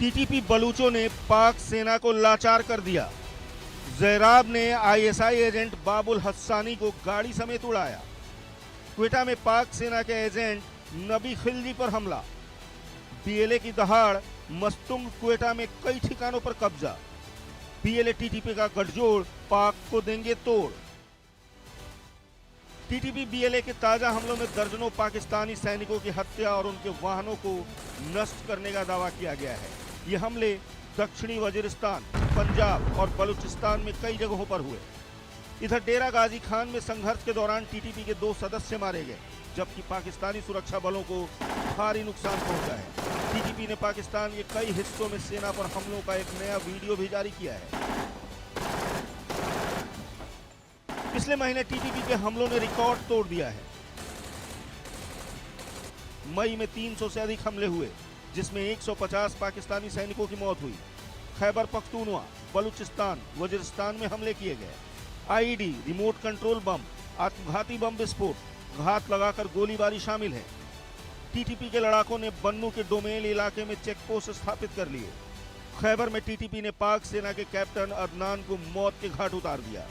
TTP बलूचों ने पाक सेना को लाचार कर दिया। जैराब ने आईएसआई एजेंट बाबुल हस्सानी को गाड़ी समेत उड़ाया। क्वेटा में पाक सेना के एजेंट नबी खिलजी पर हमला। बीएलए की दहाड़, मस्तुंग क्वेटा में कई ठिकानों पर कब्जा। बीएलए टीटीपी का गठजोड़, पाक को देंगे तोड़। टीटीपी बीएलए के ताजा हमलों में दर्जनों पाकिस्तानी सैनिकों की हत्या और उनके वाहनों को नष्ट करने का दावा किया गया है। ये हमले दक्षिणी वजीरिस्तान, पंजाब और बलूचिस्तान में कई जगहों पर हुए। इधर डेरा गाजी खान में संघर्ष के दौरान टीटीपी के 2 सदस्य मारे गए, जबकि पाकिस्तानी सुरक्षा बलों को भारी नुकसान पहुंचा है। टीटीपी ने पाकिस्तान के कई हिस्सों में सेना पर हमलों का एक नया वीडियो भी जारी किया है। पिछले महीने टीटीपी के हमलों ने रिकॉर्ड तोड़ दिया है। मई में 300 से अधिक हमले हुए, जिसमें 150 पाकिस्तानी सैनिकों की मौत हुई। खैबर पख्तूनवा, बलूचिस्तान, वजीरिस्तान में हमले किए गए। आईईडी, रिमोट कंट्रोल बम, आत्मघाती बम विस्फोट, घात लगाकर गोलीबारी शामिल है। टीटीपी के लड़ाकों ने बन्नू के डोमेल इलाके में चेक पोस्ट स्थापित कर लिए। खैबर में टीटीपी ने पाक सेना के कैप्टन अदनान को मौत के घाट उतार दिया।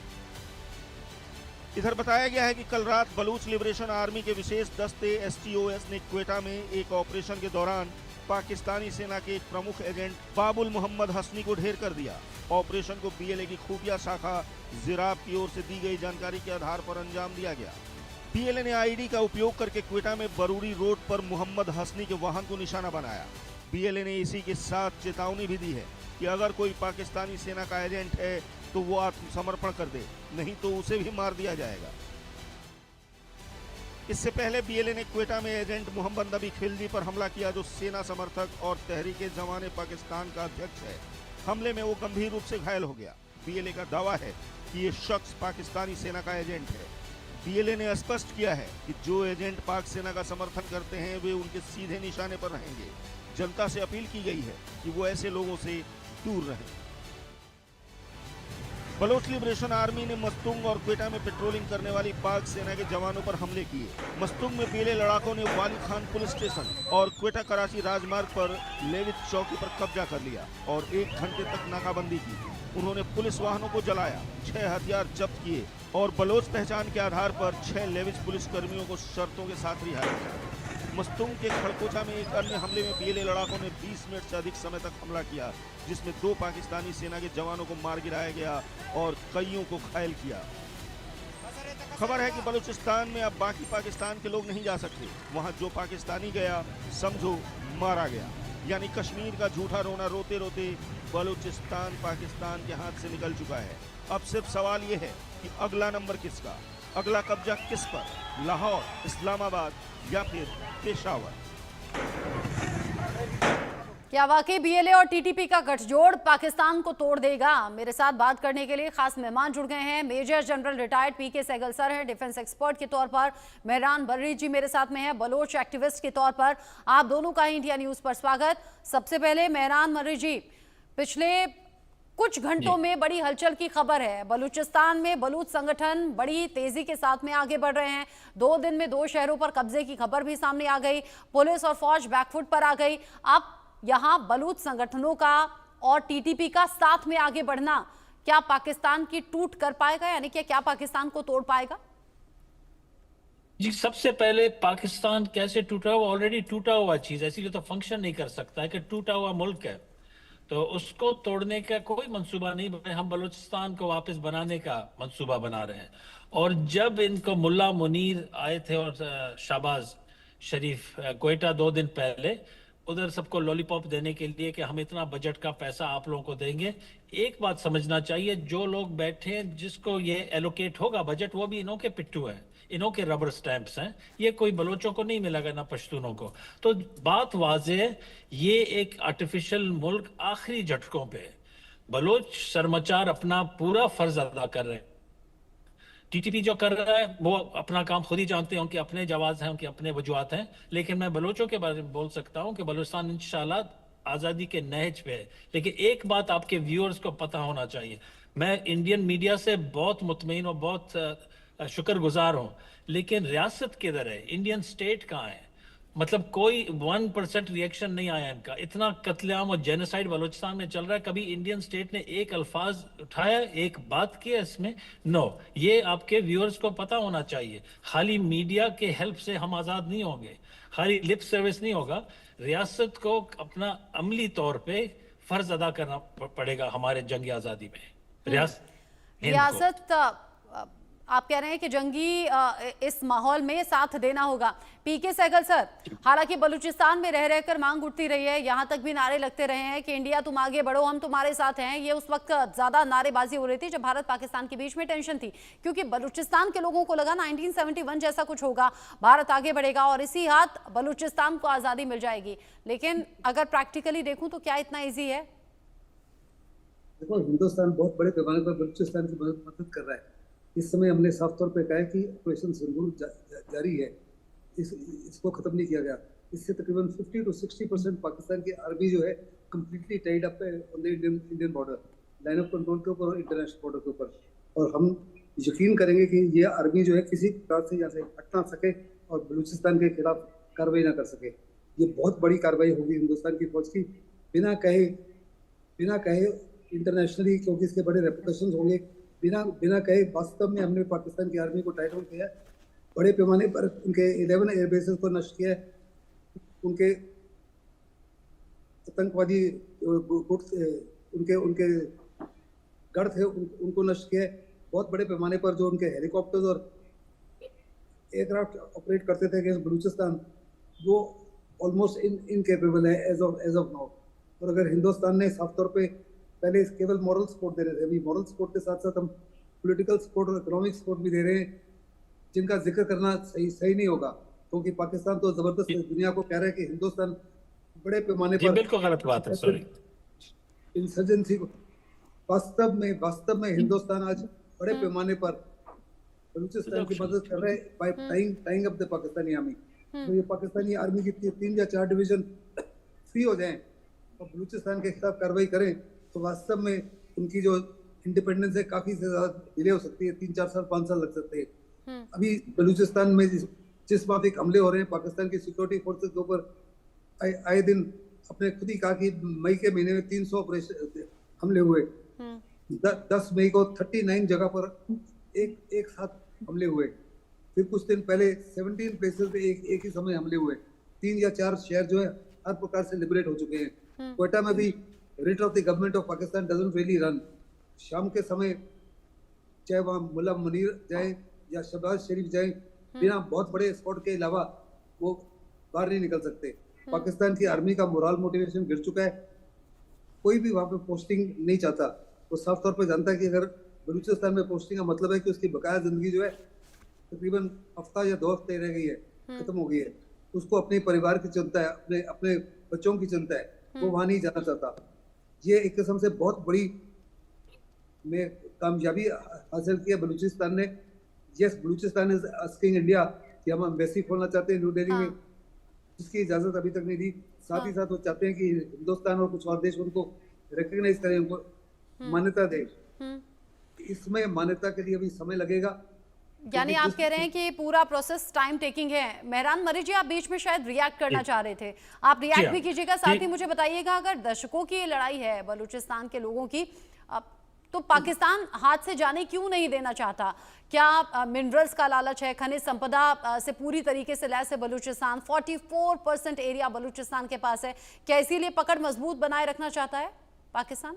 इधर बताया गया है कि कल रात बलूच लिबरेशन आर्मी के विशेष दस्ते एसटीओएस ने क्वेटा में एक ऑपरेशन के दौरान पाकिस्तानी सेना के एक प्रमुख एजेंट बाबुल मोहम्मद हसनी को ढेर कर दिया। ऑपरेशन को बीएलए की खुफिया शाखा जिराब की ओर से दी गई जानकारी के आधार पर अंजाम दिया गया। बीएलए ने आईडी का उपयोग करके क्वेटा में बरूरी रोड पर मोहम्मद हसनी के वाहन को निशाना बनाया। बीएलए ने इसी के साथ चेतावनी भी दी है कि अगर कोई पाकिस्तानी सेना का एजेंट है तो वो आत्मसमर्पण कर दे, नहीं तो उसे भी मार दिया जाएगा। इससे पहले बीएलए ने क्वेटा में एजेंट मोहम्मद नबी खिलजी पर हमला किया, जो सेना समर्थक और तहरीके जमाने पाकिस्तान का अध्यक्ष है। हमले में वो गंभीर रूप से घायल हो गया। बीएलए का दावा है कि ये शख्स पाकिस्तानी सेना का एजेंट है। बीएलए ने स्पष्ट किया है कि जो एजेंट पाक सेना का समर्थन करते हैं वे उनके सीधे निशाने पर रहेंगे। जनता से अपील की गई है कि वो ऐसे लोगों से दूर रहें। बलोच लिबरेशन आर्मी ने मस्तुंग और क्वेटा में पेट्रोलिंग करने वाली पाक सेना के जवानों पर हमले किए। मस्तुंग में बीएलए लड़ाकों ने वाली खान पुलिस स्टेशन और क्वेटा कराची राजमार्ग पर लेवित चौकी पर कब्जा कर लिया और 1 घंटे तक नाकाबंदी की। उन्होंने पुलिस वाहनों को जलाया, 6 हथियार जब्त किए और बलोच पहचान के आधार पर 6 लेविज पुलिस कर्मियों को शर्तों के साथ रिहा किया। मस्तुंग के खड़कोचा में एक अन्य हमले में बीएलए लड़ाकों ने 20 मिनट से अधिक समय तक हमला किया, जिसमें 2 पाकिस्तानी सेना के जवानों को मार गिराया गया और कईयों को घायल किया। खबर है कि बलूचिस्तान में अब बाकी पाकिस्तान के लोग नहीं जा सकते। वहां जो पाकिस्तानी गया समझो मारा गया। यानी कश्मीर का झूठा रोना रोते रोते बलूचिस्तान पाकिस्तान के हाथ से निकल चुका है। अब सिर्फ सवाल ये है कि अगला नंबर किसका, अगला कब्जा किस पर, लाहौर, इस्लामाबाद या फिर पेशावर। क्या वाकई बीएलए और टीटीपी का गठजोड़ पाकिस्तान को तोड़ देगा? मेरे साथ बात करने के लिए खास मेहमान जुड़ गए हैं। मेजर जनरल रिटायर्ड पीके सहगल सर हैं, डिफेंस एक्सपर्ट के तौर पर। मेहरान बर्री जी मेरे साथ में है, बलोच एक्टिविस्ट के तौर पर। आप दोनों का ही इंडिया न्यूज पर स्वागत। सबसे पहले मेहरान बर्री जी, पिछले कुछ घंटों में बड़ी हलचल की खबर है। बलूचिस्तान में बलूच संगठन बड़ी तेजी के साथ में आगे बढ़ रहे हैं। 2 दिन में 2 शहरों पर कब्जे की खबर भी सामने आ गई। पुलिस और फौज बैकफुट पर आ गई। अब यहां बलूच संगठनों का और टीटीपी का साथ में आगे बढ़ना क्या पाकिस्तान की टूट कर पाएगा, यानी कि क्या पाकिस्तान को तोड़ पाएगा? जी, सबसे पहले पाकिस्तान कैसे टूटा हुआ, ऑलरेडी टूटा हुआ चीज ऐसी तो फंक्शन नहीं कर सकता है कि टूटा हुआ मुल्क है तो उसको तोड़ने का कोई मंसूबा नहीं बने। हम बलूचिस्तान को वापस बनाने का मंसूबा बना रहे हैं। और जब इनको मुल्ला मुनीर आए थे और शाहबाज शरीफ क्वेटा 2 दिन पहले, उधर सबको लॉलीपॉप देने के लिए कि हम इतना बजट का पैसा आप लोगों को देंगे। एक बात समझना चाहिए, जो लोग बैठे हैं जिसको ये एलोकेट होगा बजट, वो भी इन्हों के पिट्टू है, इन्हों के रबर स्टैंप्स हैं। ये कोई बलोचों को नहीं मिलेगा, ना पश्तूनों को। तो बात वाज़ेह है, ये एक आर्टिफिशियल मुल्क आखिरी झटकों पे है। बलोच शर्मचार अपना पूरा फर्ज अदा कर रहे हैं। टीटीपी जो कर रहा है वो अपना काम खुद ही जानते हैं, उनके अपने जवाब हैं, उनके अपने वजूहत हैं। लेकिन मैं बलोचों के बारे में बोल सकता हूं कि बलूचिस्तान इंशाल्लाह आज़ादी के नहज पे है। लेकिन एक बात आपके व्यूअर्स को पता होना चाहिए, मैं इंडियन मीडिया से बहुत मुतमईन और बहुत शुक्रगुजार हूं, लेकिन रियासत किधर है, इंडियन स्टेट कहाँ है? मतलब कोई 1% रिएक्शन नहीं आया इनका। इतना कत्लेआम और जेनोसाइड बलूचिस्तान में चल रहा है, कभी इंडियन स्टेट ने एक अल्फाज उठाया, एक बात की है इसमें? नो। ये आपके व्यूअर्स को पता होना चाहिए, खाली मीडिया के हेल्प से हम आज़ाद नहीं होंगे, खाली लिप सर्विस नहीं होगा। रियासत को अपना अमली तौर पे फर्ज अदा करना पड़ेगा हमारे जंग आज़ादी में। रियासत आप कह रहे हैं कि जंगी इस माहौल में साथ देना होगा। पीके सहगल सर, हालांकि बलूचिस्तान में रह रहकर मांग उठती रही है, यहां तक भी नारे लगते रहे हैं कि इंडिया तुम आगे बढ़ो, हम तुम्हारे साथ हैं। ये उस वक्त ज्यादा नारेबाजी हो रही थी जब भारत पाकिस्तान के बीच में टेंशन थी, क्योंकि बलूचिस्तान के लोगों को लगा 1971 जैसा कुछ होगा, भारत आगे बढ़ेगा और इसी हाथ बलूचिस्तान को आजादी मिल जाएगी। लेकिन अगर प्रैक्टिकली देखूं तो क्या इतना ईजी है? देखो, हिंदुस्तान बहुत बड़े पैमाने पर बलूचिस्तान की मदद कर रहा है। इस समय हमने साफ तौर पे कहा है कि ऑपरेशन सिंदूर जारी है, इसको खत्म नहीं किया गया। इससे तकरीबन 50 to 60% पाकिस्तान की आर्मी जो है कम्प्लीटली टाइड अप है on the Indian border, line of control के ऊपर और इंटरनेशनल बॉर्डर के ऊपर। और हम यकीन करेंगे कि ये आर्मी जो है किसी प्रकार से यहाँ से हट ना सके और बलूचिस्तान के खिलाफ कार्रवाई ना कर सके। ये बहुत बड़ी कार्रवाई होगी हिंदुस्तान की फौज की, बिना कहे इंटरनेशनली, क्योंकि इसके बड़े रेपुटेशन होंगे। बिना कहे वास्तव में हमने पाकिस्तान की आर्मी को टाइट होल्ड किया है, बड़े पैमाने पर उनके 11 एयरबेसेस को नष्ट किया है, उनके आतंकवादी उनके गढ़ थे उनको नष्ट किया है। बहुत बड़े पैमाने पर जो उनके हेलीकॉप्टर्स और एयरक्राफ्ट ऑपरेट करते थे अगेंस्ट बलूचिस्तान, वो ऑलमोस्ट इनकेपेबल है एज ऑफ नाउ। और अगर हिंदुस्तान ने साफ तौर पे पहले केवल मॉरल सपोर्ट दे रहे थे, अभी मॉरल सपोर्ट के साथ साथ हम पॉलिटिकल सपोर्ट और इकोनॉमिक सपोर्ट भी दे रहे हैं, जिनका जिक्र करना सही नहीं होगा, क्योंकि पाकिस्तान तो जबरदस्त दुनिया को कह रहा है कि हिंदुस्तान बड़े पैमाने पर बिल्कुल गलत बात है। सॉरी, इंसर्जेंसी को वास्तव में हिंदुस्तान आज बड़े पैमाने पर बलूचिस्तान की मदद कर रहे हैं by tying up the Pakistani army. तो ये पाकिस्तानी आर्मी की 3 या 4 डिवीजन फ्री हो जाएं और बलूचिस्तान के खिलाफ कार्रवाई करें, तो वास्तव में उनकी जो इंडिपेंडेंस है काफी से ज्यादा डिले हो सकती है, 3-4 साल 5 साल लग सकते हैं। अभी बलूचिस्तान में जिस माफिक हमले हो रहे हैं, पाकिस्तान की सिक्योरिटी फोर्सेस के ऊपर आए दिन अपने खुद ही कहा कि मई के महीने में 300 ऑपरेशन हमले हुए, 10 मई को 39 जगह पर एक साथ हमले हुए। फिर कुछ दिन पहले 17 प्लेसेस पे एक ही समय हमले हुए। 3 या 4 शहर जो है हर प्रकार से लिबरेट हो चुके हैं। क्वेटा में भी rate of the government of Pakistan doesn't really run. शाम के समय चाहे वहाँ मुल्ला मुनीर जाए या शहबाज शरीफ जाए, बिना बहुत बड़े स्पॉट के अलावा वो बाहर नहीं निकल सकते। पाकिस्तान की आर्मी का मोरल मोटिवेशन गिर चुका है, कोई भी वहाँ पे पोस्टिंग नहीं चाहता। वो साफ तौर पे जानता है कि अगर बलूचिस्तान में पोस्टिंग का मतलब है कि उसकी बकाया जिंदगी जो है तकरीबन हफ्ता या 2 हफ्ते रह गई है, खत्म हो गई है। उसको अपने परिवार की चिंता है, अपने बच्चों की चिंता है, वो वहां नहीं जाना चाहता। ये एक किस्म से बहुत बड़ी में कामयाबी हासिल की है बलूचिस्तान ने। Yes, Balochistan is asking India कि हम एम्बेसी खोलना चाहते हैं न्यू दिल्ली में, जिसकी इजाजत अभी तक नहीं दी। साथ ही साथ वो चाहते हैं कि हिंदुस्तान और कुछ और देश उनको रिकॉग्नाइज करें, उनको मान्यता दें। इसमें मान्यता के लिए अभी समय लगेगा। यानी आप कह रहे हैं कि पूरा प्रोसेस टाइम टेकिंग है। मेहरान मरी जी, आप बीच में शायद रिएक्ट करना चाह रहे थे, आप रिएक्ट भी कीजिएगा। साथ ही मुझे बताइएगा, अगर दशकों की ये लड़ाई है बलूचिस्तान के लोगों की, तो पाकिस्तान हाथ से जाने क्यों नहीं देना चाहता? क्या मिनरल्स का लालच है? खनिज संपदा से पूरी तरीके से लैस है बलूचिस्तान, 44% एरिया बलूचिस्तान के पास है। क्या इसीलिए पकड़ मजबूत बनाए रखना चाहता है पाकिस्तान?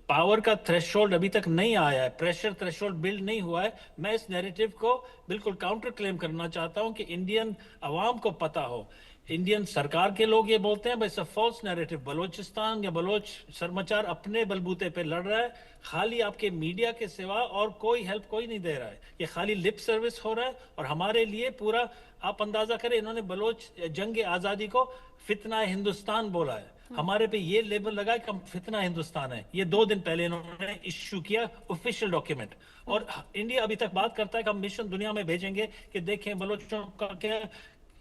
पावर का थ्रेशोल्ड अभी तक नहीं आया है, प्रेशर थ्रेशोल्ड बिल्ड नहीं हुआ है। मैं इस नैरेटिव को बिल्कुल काउंटर क्लेम करना चाहता हूं कि इंडियन अवाम को पता हो, इंडियन सरकार के लोग ये बोलते हैं बस फॉल्स नैरेटिव, बलोचिस्तान या बलोच सरमाचार अपने बलबूते पे लड़ रहा है, खाली आपके मीडिया के सिवा और कोई हेल्प कोई नहीं दे रहा है। ये खाली लिप सर्विस हो रहा है। और हमारे लिए पूरा, आप अंदाजा करें, इन्होंने बलोच जंग आजादी को फितना हिंदुस्तान बोला है। हमारे पे ये लेबल लगा कि हम फितना हिंदुस्तान है। ये 2 दिन पहले इन्होंने इश्यू किया ऑफिशियल डॉक्यूमेंट। और इंडिया अभी तक बात करता है कि हम मिशन दुनिया में भेजेंगे कि देखें बलोचों का क्या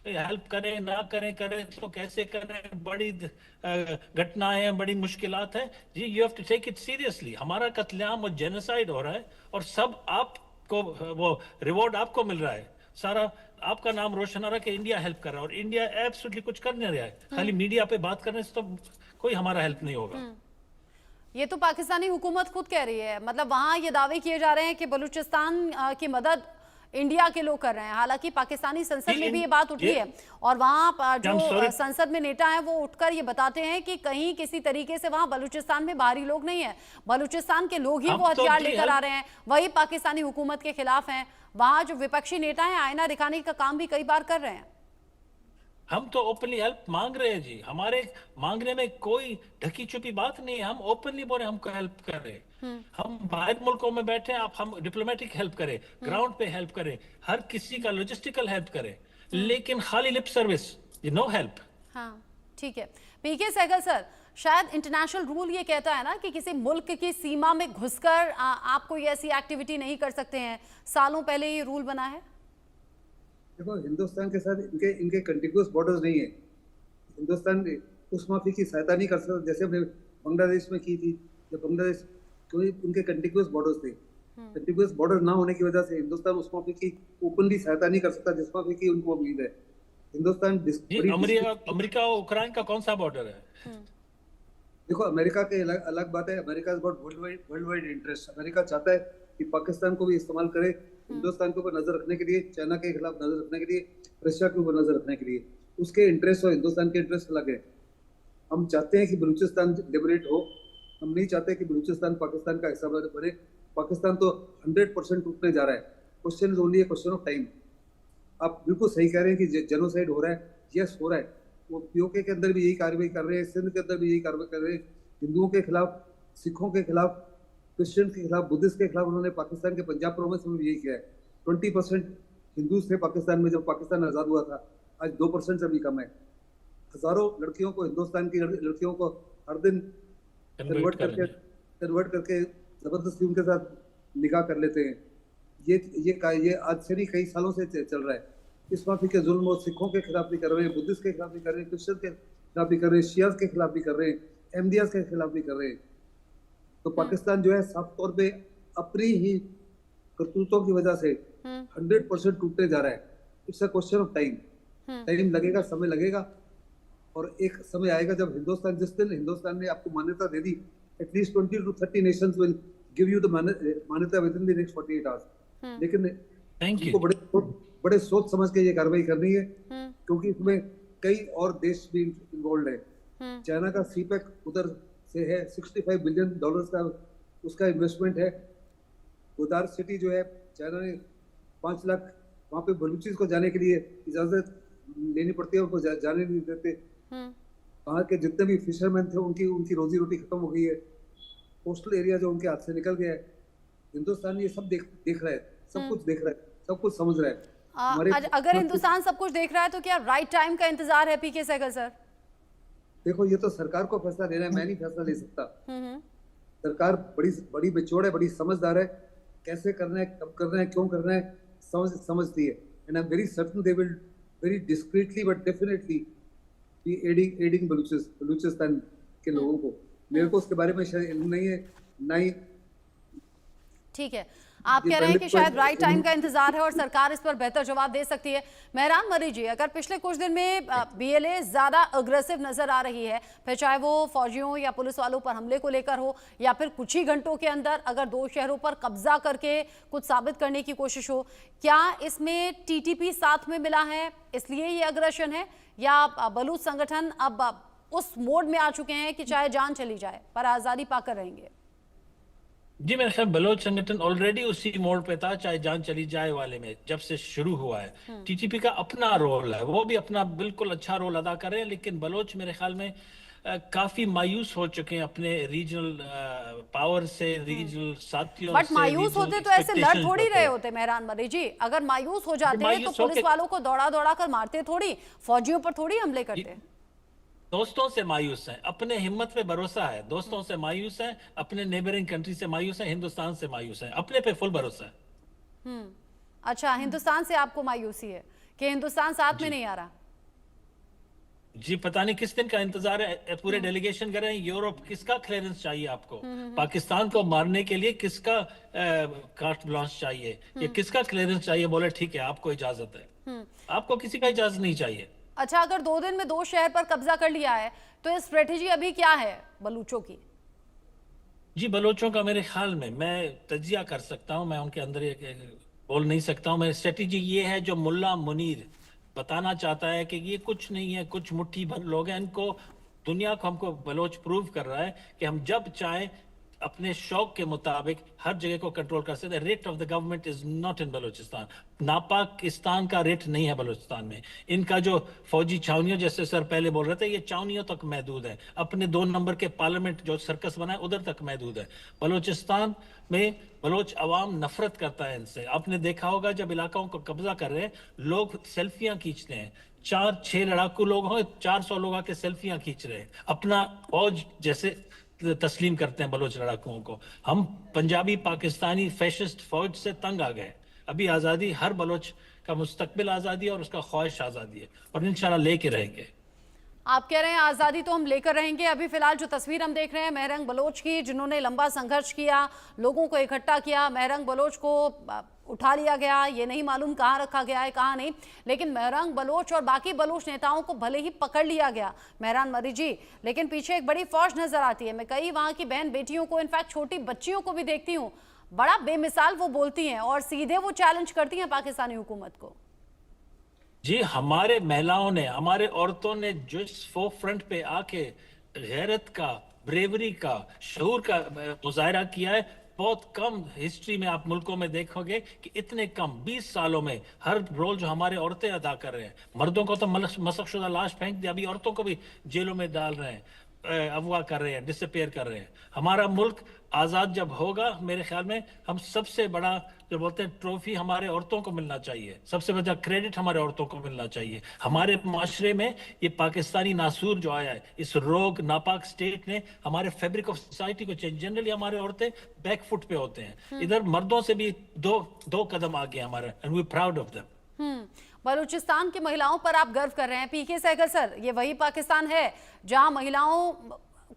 हेल्प करें, ना करें, करें तो कैसे करें, बड़ी घटनाएं हैं, बड़ी मुश्किलात हैं जी। You have to take it seriously. हमारा कत्लेआम और जेनोसाइड हो रहा है और सब आपको वो रिवॉर्ड आपको मिल रहा है। सारा आपका नाम रोशन हो रहा है कि इंडिया हेल्प कर रहा है, और इंडिया एब्सोल्युटली कुछ कर नहीं रहा है। खाली मीडिया पे बात करने से तो कोई हमारा हेल्प नहीं होगा। ये तो पाकिस्तानी हुकूमत खुद कह रही है, मतलब वहां ये दावे किए जा रहे हैं कि बलूचिस्तान की मदद इंडिया के लोग कर रहे हैं। हालांकि पाकिस्तानी संसद में भी ये बात उठी है और वहां जो संसद में नेता हैं वो उठकर ये बताते हैं कि कहीं किसी तरीके से वहां बलूचिस्तान में बाहरी लोग नहीं है, बलूचिस्तान के लोग ही वो हथियार लेकर आ रहे हैं, वही पाकिस्तानी हुकूमत के खिलाफ हैं। वहां जो विपक्षी नेता हैं आईना दिखाने का काम भी कई बार कर रहे हैं। हम तो ओपनली हेल्प मांग रहे हैं जी, हमारे मांगने में कोई ढकी छुपी बात नहीं है। हम ओपनली बोल रहे हैं हमको हेल्प कर रहे हैं। हम बाहर मुल्कों में बैठे हैं, आप हम डिप्लोमेटिक हेल्प करें, ग्राउंड पे हेल्प करें, हर किसी का लॉजिस्टिकल हेल्प करें, लेकिन खाली लिप सर्विस, नो हेल्प। हाँ ठीक है। पीके सहगल सर, शायद इंटरनेशनल रूल ये कहता है ना कि किसी मुल्क की सीमा में घुसकर आप कोई ऐसी एक्टिविटी नहीं कर सकते हैं, सालों पहले ये रूल बना है। देखो, हिंदुस्तान के साथ इनके कंटिन्यूअस बॉर्डर्स नहीं है। हिंदुस्तान उस माफी की सहायता नहीं कर सकता जैसे हमने बांग्लादेश में की थी, जब बांग्लादेश क्योंकि उनके कंटिन्यूअस बॉर्डर्स थे। कंटिन्यूअस बॉर्डर ना होने की वजह से हिंदुस्तान उस माफी की ओपनली सहायता नहीं कर सकता जिस माफी की उनको उम्मीद है। हिंदुस्तान अमेरिका और यूक्रेन का कौन सा बॉर्डर है? देखो, अमेरिका के अलग बात है। America world wide interest. America चाहता है कि पाकिस्तान को भी इस्तेमाल करे हिंदुस्तान के ऊपर नजर रखने के लिए, चाइना के खिलाफ नजर रखने के लिए, रशिया के ऊपर नजर रखने के लिए। उसके इंटरेस्ट और हिंदुस्तान के इंटरेस्ट अलग है। हम चाहते हैं कि बलूचिस्तान लिबरेट हो, हम नहीं चाहते कि बलूचिस्तान पाकिस्तान का हिस्सा बने। पाकिस्तान तो 100% टूटने जा रहा है। Question is only A question of time. आप बिल्कुल सही कह रहे हैं कि जेनोसाइड हो रहा है, यस हो रहा है। वो पीओके के अंदर भी यही कार्रवाई कर रहे हैं, सिंध के अंदर भी यही कार्रवाई कर रहे हैं। हिंदुओं के खिलाफ, सिखों के खिलाफ, क्रिश्चियन के खिलाफ, बुद्धिस्ट के खिलाफ उन्होंने पाकिस्तान के पंजाब प्रोविंस में भी यही किया है। 20% हिंदूज थे पाकिस्तान में जब पाकिस्तान आजाद हुआ था, आज 2% से भी कम है। हजारों लड़कियों को, हिंदुस्तान की लड़कियों को हर दिन कन्वर्ट करके जबरदस्ती उनके साथ निकाह कर लेते हैं। ये आज से नहीं कई सालों से चल रहा है। इस माफी के जुल्म और सिखों के खिलाफ भी कर रहे हैं, बुद्धिस्ट के खिलाफ भी कर रहे हैं, क्रिश्चियन के खिलाफ भी कर रहे हैं, शियाज के खिलाफ भी कर रहे हैं, एमडीएस के खिलाफ भी कर रहे हैं। तो पाकिस्तान जो है साफ तौर पे अपनी ही करतूतों की वजह से 100% टूटने जा रहा है। It's a question of time. Time लगेगा, समय लगेगा, और एक समय आएगा जब हिंदुस्तान, जिस दिन हिंदुस्तान ने आपको मान्यता दे दी, at least 20 to 30 nations will give you the मान्यता within the next 48 hours। लेकिन उनको बड़े सोच समझ के ये कार्रवाई करनी है, क्योंकि इसमें कई और देश भी इन्वॉल्व है। चाइना का सीपेक उधर से है, $65 बिलियन का उसका इन्वेस्टमेंट है। गोदार सिटी जो है, चाइना ने 5 लाख वहां पे बलूचिस को जाने के लिए इजाजत लेनी पड़ती है, उनको जाने नहीं देते। वहां के जितने भी फिशरमैन थे उनकी रोजी रोटी खत्म हो गई है। कोस्टल एरिया जो उनके हाथ से निकल गया है। हिंदुस्तान ये सब देख रहा है, सब कुछ देख रहा है, सब कुछ समझ रहा है। अगर हिंदुस्तान सब कुछ देख रहा है तो क्या राइट टाइम का इंतजार है पीके सहगल सर? देखो, ये तो सरकार को फैसला लेना है, मैं नहीं फैसला ले सकता। सरकार बड़ी बेचोड़ है, बड़ी समझदार है। कैसे करना है, कब करना है, क्यों करना है, समझती है। And I am very certain they will very discreetly but definitely be adding Balochistan के लोगों को। मेरे को उसके बारे में शायद इल्म नहीं है, ना ही। ठीक है, आप कह रहे हैं कि शायद राइट टाइम का इंतजार है और सरकार इस पर बेहतर जवाब दे सकती है। मेहरान मरीज जी, अगर पिछले कुछ दिन में बीएलए ज्यादा अग्रेसिव नजर आ रही है, फिर चाहे वो फौजियों या पुलिस वालों पर हमले को लेकर हो, या फिर कुछ ही घंटों के अंदर अगर 2 शहरों पर कब्जा करके कुछ साबित करने की कोशिश हो, क्या इसमें टीटीपी साथ में मिला है इसलिए ये अग्रेशन है, या बलूच संगठन अब उस मोड में आ चुके हैं कि चाहे जान चली जाए पर आजादी पाकर रहेंगे? जी, मेरे ख्याल बलोच संगठन ऑलरेडी उसी मोड पे था, चाहे जान चली जाए वाले में, जब से शुरू हुआ है। टीटीपी का अपना रोल है, वो भी अपना बिल्कुल अच्छा रोल अदा कर रहे हैं, लेकिन बलोच मेरे ख्याल में काफी मायूस हो चुके हैं अपने रीजनल पावर से, रीजनल साथियों से। बट मायूस होते तो ऐसे लड़ थोड़ी रहे होते मेहरान मरी जी। अगर मायूस हो जाते तो पुलिस वालों को दौड़ा कर मारते थोड़ी, फौजियों पर थोड़ी हमले करते। दोस्तों से मायूस हैं, अपने हिम्मत पे भरोसा है, दोस्तों से मायूस हैं, अपने नेबरिंग कंट्री से मायूस हैं, हिंदुस्तान से मायूस हैं, अपने पे फुल भरोसा है। अच्छा, हिंदुस्तान से आपको मायूसी है कि हिंदुस्तान साथ में नहीं आ रहा? जी पता नहीं किस दिन का इंतजार है, पूरे डेलीगेशन कर रहे हैं यूरोप, किसका क्लियरेंस चाहिए आपको? पाकिस्तान को मारने के लिए किसका कार्ट ब्लांच चाहिए, ये किसका क्लियरेंस चाहिए? बोले ठीक है आपको इजाजत है, आपको किसी का इजाजत नहीं चाहिए। अच्छा, अगर 2 दिन में 2 शहर पर कब्जा कर लिया है तो ये स्ट्रेटेजी अभी क्या है बलूचों की? जी बलोचों का मेरे ख्याल में, मैं तजिया कर सकता हूँ, मैं उनके अंदर बोल नहीं सकता हूँ। मेरी स्ट्रेटेजी ये है जो मुल्ला मुनीर बताना चाहता है कि ये कुछ नहीं है, कुछ मुट्ठी भर लोग हैं, इनको दुनिया को, हमको बलोच प्रूव कर रहा है कि हम जब चाहें अपने शौक के मुताबिक हर जगह को कंट्रोल कर सकते हैं। Rate of the government is not in Balochistan, नापाकिस्तान का रेट नहीं है बलूचिस्तान में। इनका जो फौजी छावनियों, जैसे सर पहले बोल रहे थे, ये छावनियों तक महदूद है, अपने 2 नंबर के पार्लियामेंट जो सर्कस बना है उधर तक महदूद है। बलूचिस्तान में बलोच अवाम नफरत करता है इनसे। आपने देखा होगा जब इलाकों को कब्जा कर रहे हैं, लोग सेल्फियां खींचते हैं, 4-6 लड़ाकू लोग हों, 400 लोग आके सेल्फियां खींच रहे हैं, अपना फौज जैसे तस्लीम करते हैं बलोच लड़ाकुओं को। हम पंजाबी पाकिस्तानी फैशिस्ट फौज से तंग आ गए। अभी आज़ादी, हर बलोच का मुस्तकबिल आज़ादी और उसका ख्वाहिश आज़ादी है, और इंशाल्लाह लेके रहेंगे। आप कह रहे हैं आज़ादी तो हम लेकर रहेंगे। अभी फिलहाल जो तस्वीर हम देख रहे हैं महरंग बलोच की, जिन्होंने लंबा संघर्ष किया, लोगों को इकट्ठा किया, महरंग बलोच को उठा लिया गया, ये नहीं मालूम कहाँ रखा गया है कहाँ नहीं, लेकिन महरंग बलोच और बाकी बलोच नेताओं को भले ही पकड़ लिया गया मेहरान मरी जी, लेकिन पीछे एक बड़ी फौज नजर आती है। मैं कई वहाँ की बहन बेटियों को, इनफैक्ट छोटी बच्चियों को भी देखती हूँ, बड़ा बेमिसाल वो बोलती हैं और सीधे वो चैलेंज करती हैं पाकिस्तानी हुकूमत को। जी हमारे महिलाओं ने, हमारे औरतों ने जो इस फोरफ्रंट पे आके गैरत का, ब्रेवरी का, शऊर का मुजाहरा किया है, बहुत कम हिस्ट्री में आप मुल्कों में देखोगे कि इतने कम 20 सालों में हर रोल जो हमारे औरतें अदा कर रहे हैं। मर्दों को तो मशक़शुदा लाश फेंक दिया, अभी औरतों को भी जेलों में डाल रहे हैं, अगवा कर रहे हैं, डिसअपेयर कर रहे हैं। हमारा मुल्क आज़ाद जब होगा, मेरे ख्याल में हम सबसे बड़ा जो बोलते हैं ट्रॉफी हमारे औरतों को मिलना चाहिए, सबसे बड़ा क्रेडिट हमारे औरतों को मिलना चाहिए। हमारे माशरे में ये पाकिस्तानी नासूर जो आया है, इस रोग नापाक स्टेट ने हमारे फैब्रिक ऑफ सोसाइटी को चेंज। जनरली हमारे औरतें बैक फुट पे होते हैं, इधर मर्दों से भी दो कदम आगे हमारा, and we proud of them. Balochistan की महिलाओं पर आप गर्व कर रहे हैं पीके सहगल सर, ये वही पाकिस्तान है जहां महिलाओं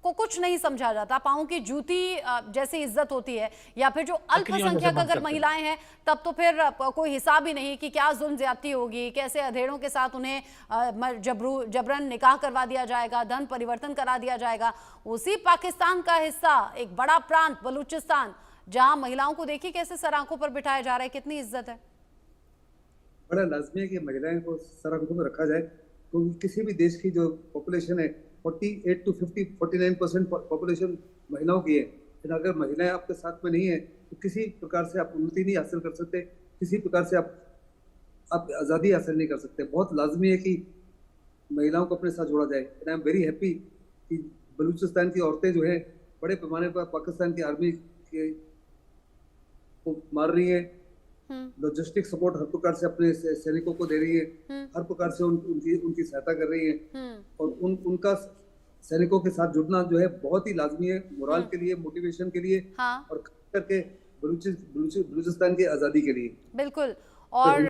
को कुछ नहीं समझा जाता, पाँव की जूती जैसी इज्जत होती है, या फिर जो अल्पसंख्यक अगर महिलाएं हैं तब तो फिर कोई हिसाब ही नहीं कि क्या जुल्म ज्यादती होगी, कैसे अधेड़ों के साथ उन्हें जबरन निकाह करवा दिया जाएगा, धन परिवर्तन करा दिया जाएगा। उसी पाकिस्तान का हिस्सा एक बड़ा प्रांत बलूचिस्तान, जहाँ महिलाओं को देखिए कैसे सर आंखों पर बिठाया जा रहा है, कितनी इज्जत है। बड़ा लाजमी है कि महिलाएं को सर आंखों में रखा जाए, क्योंकि किसी भी देश की जो पॉपुलेशन है 48 to 49% पॉपुलेशन महिलाओं की है। लेकिन अगर महिलाएं आपके साथ में नहीं है तो किसी प्रकार से आप उन्नति नहीं हासिल कर सकते, किसी प्रकार से आप आज़ादी हासिल नहीं कर सकते। बहुत लाजमी है कि महिलाओं को अपने साथ जोड़ा जाए। And I am very happy कि बलूचिस्तान की औरतें जो है बड़े पैमाने पर पाकिस्तान की आर्मी को मार रही है, लॉजिस्टिक सपोर्ट हर प्रकार से अपने सैनिकों को दे रही है, हर प्रकार से उनकी सहायता कर रही है, और उनका सैनिकों के साथ जुड़ना जो है बहुत ही लाजमी है, मोरल के लिए, मोटिवेशन के लिए, और खास करके बलूचिस्तान की आज़ादी के लिए। बिल्कुल। और